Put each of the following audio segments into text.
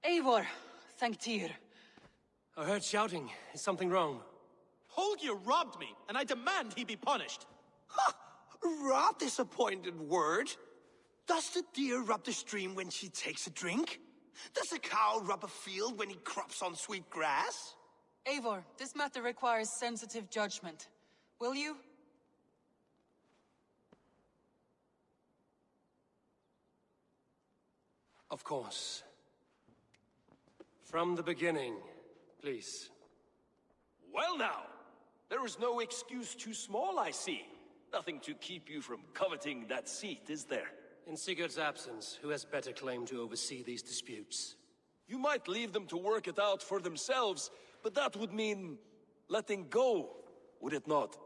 Eivor, thank Tyr. I heard shouting. Is something wrong? Holger robbed me, and I demand he be punished. Ha! Robbed is a pointed word. Does the deer rub the stream when she takes a drink? Does a cow rub a field when he crops on sweet grass? Eivor, this matter requires sensitive judgment. Will you? Of course. From the beginning, please. Well now, there is no excuse too small, I see. Nothing to keep you from coveting that seat, is there? In Sigurd's absence, who has better claim to oversee these disputes? You might leave them to work it out for themselves, but that would mean letting go, would it not?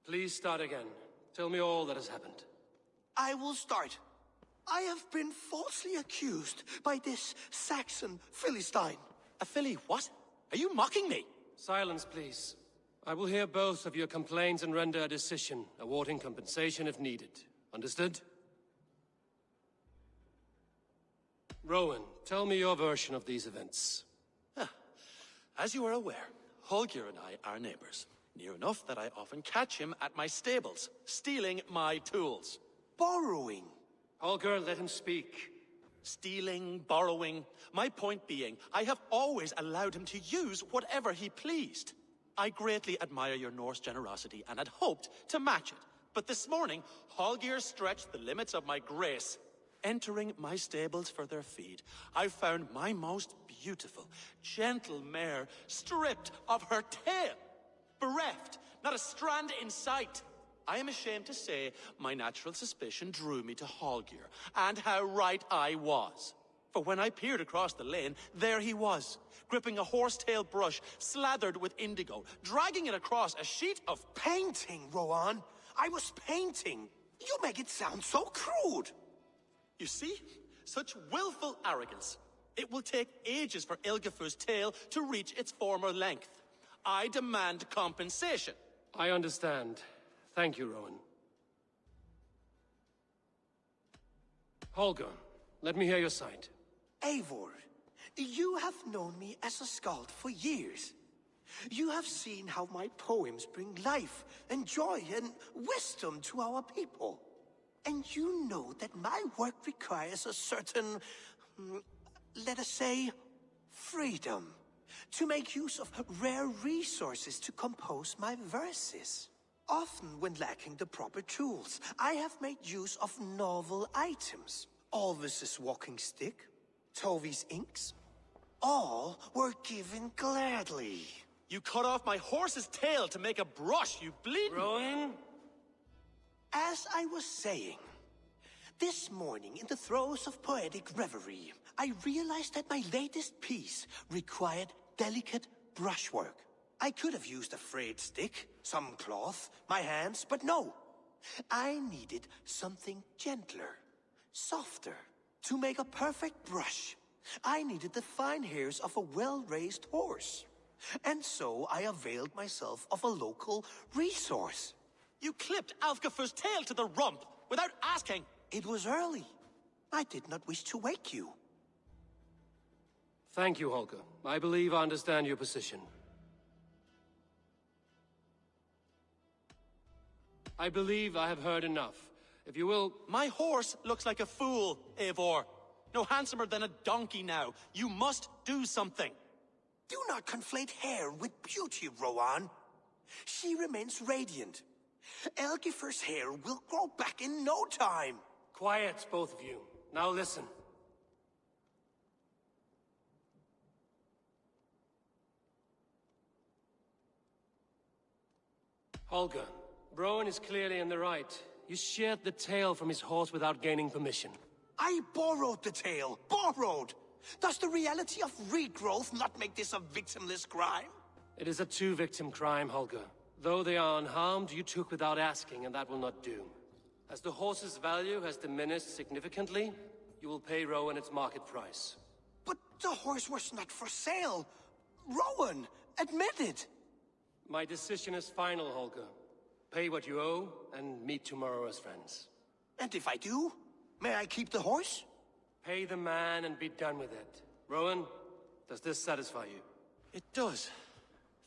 Please start again. Tell me all that has happened. I will start. I have been falsely accused by this Saxon Philistine. A Philly what? Are you mocking me? Silence, please. I will hear both of your complaints and render a decision, awarding compensation if needed. Understood? Rowan, tell me your version of these events. As you are aware, Holger and I are neighbors. Near enough that I often catch him at my stables, stealing my tools. Borrowing. Holger, let him speak. Stealing, borrowing. My point being, I have always allowed him to use whatever he pleased. I greatly admire your Norse generosity and had hoped to match it. But this morning, Holger stretched the limits of my grace. Entering my stables for their feed, I found my most beautiful, gentle mare stripped of her tail. Bereft, not a strand in sight. I am ashamed to say my natural suspicion drew me to Holger, and how right I was. For when I peered across the lane, there he was, gripping a horsetail brush slathered with indigo, dragging it across a sheet of... Painting, Rowan. I was painting. You make it sound so crude. You see? Such willful arrogance. It will take ages for Ilgafur's tail to reach its former length. I demand compensation. I understand. Thank you, Rowan. Holger, let me hear your side. Eivor, you have known me as a skald for years. You have seen how my poems bring life and joy and wisdom to our people. And you know that my work requires a certain, let us say, freedom. To make use of rare resources to compose my verses. Often when lacking the proper tools, I have made use of novel items. Alvis's walking stick, Tovi's inks. All were given gladly. You cut off my horse's tail to make a brush, you bleeding... Rowan? As I was saying, this morning in the throes of poetic reverie, I realized that my latest piece required delicate brushwork. I could have used a frayed stick, some cloth, my hands, but no. I needed something gentler, softer. To make a perfect brush, I needed the fine hairs of a well-raised horse. And so I availed myself of a local resource. You clipped Alfgafur's tail to the rump without asking. It was early. I did not wish to wake you. Thank you, Holger. I believe I understand your position. I believe I have heard enough. If you will... My horse looks like a fool, Eivor. No handsomer than a donkey now. You must do something. Do not conflate hair with beauty, Rowan. She remains radiant. Elgifer's hair will grow back in no time. Quiet, both of you. Now listen. Holger, Rowan is clearly in the right. You sheared the tail from his horse without gaining permission. I borrowed the tail. Borrowed! Does the reality of regrowth not make this a victimless crime? It is a two-victim crime, Holger. Though they are unharmed, you took without asking, and that will not do. As the horse's value has diminished significantly, you will pay Rowan its market price. But the horse was not for sale. Rowan, admit it. My decision is final, Holger. Pay what you owe, and meet tomorrow as friends. And if I do, may I keep the horse? Pay the man and be done with it. Rowan, does this satisfy you? It does.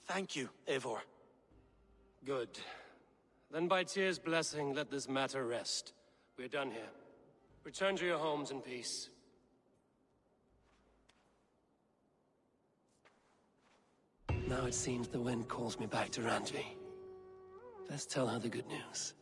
Thank you, Eivor. Good. Then by Tyr's blessing, let this matter rest. We're done here. Return to your homes in peace. Now it seems the wind calls me back to Randvi. Let's tell her the good news.